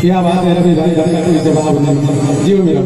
क्या बात है रवि भाई, कोई जवाब नहीं। जीव मेरा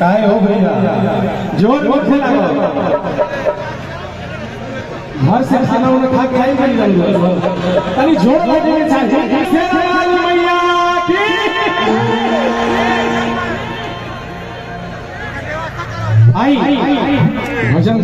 काय हो भैया जोर मत लगाओ। घर से खाना उन्हें खा के आई बनी अरे जोर लगने चाहिए सेना मैया की। आई भजन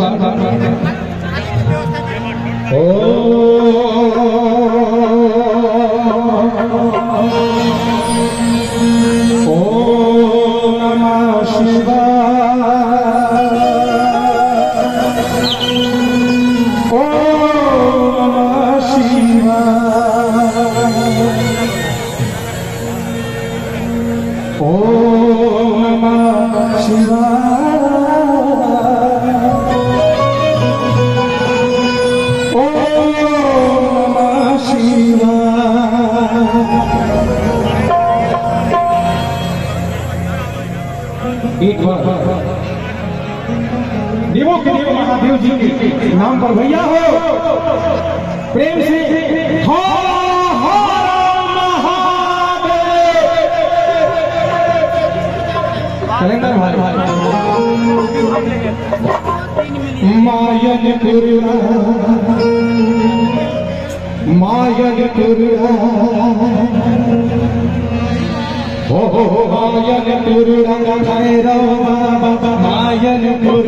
एक बार देवों के देव महादेव जी के नाम पर भैया हो प्रेम से हर हर महादेव। कैलेंडर भाई मायनपुर मायनपुर मायनपुर भैरव बाबा मायनपुर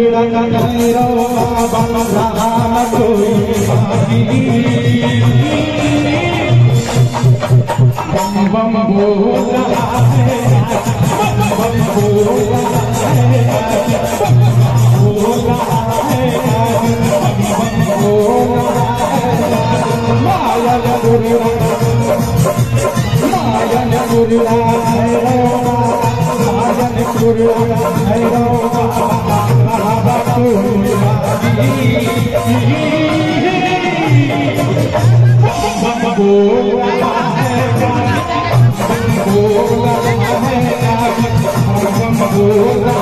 भैरव बाबा राम कोई बम बम बोला बम बोला बोला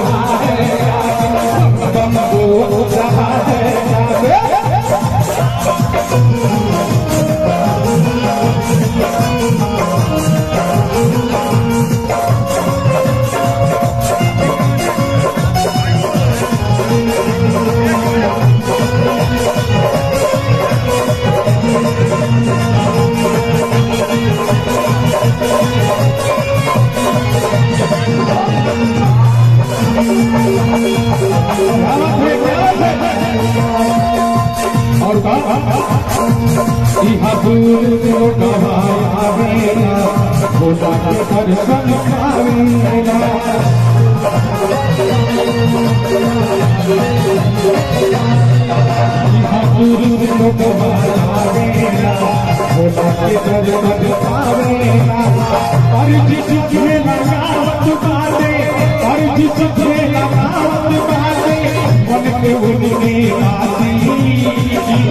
और का दूर आवेला भोला के दर्शन आवेला दूर आवेला भोला के दर्शन आवेला और जिसके लगावत बाते और जिसके लगावत बाते मन के उनके आती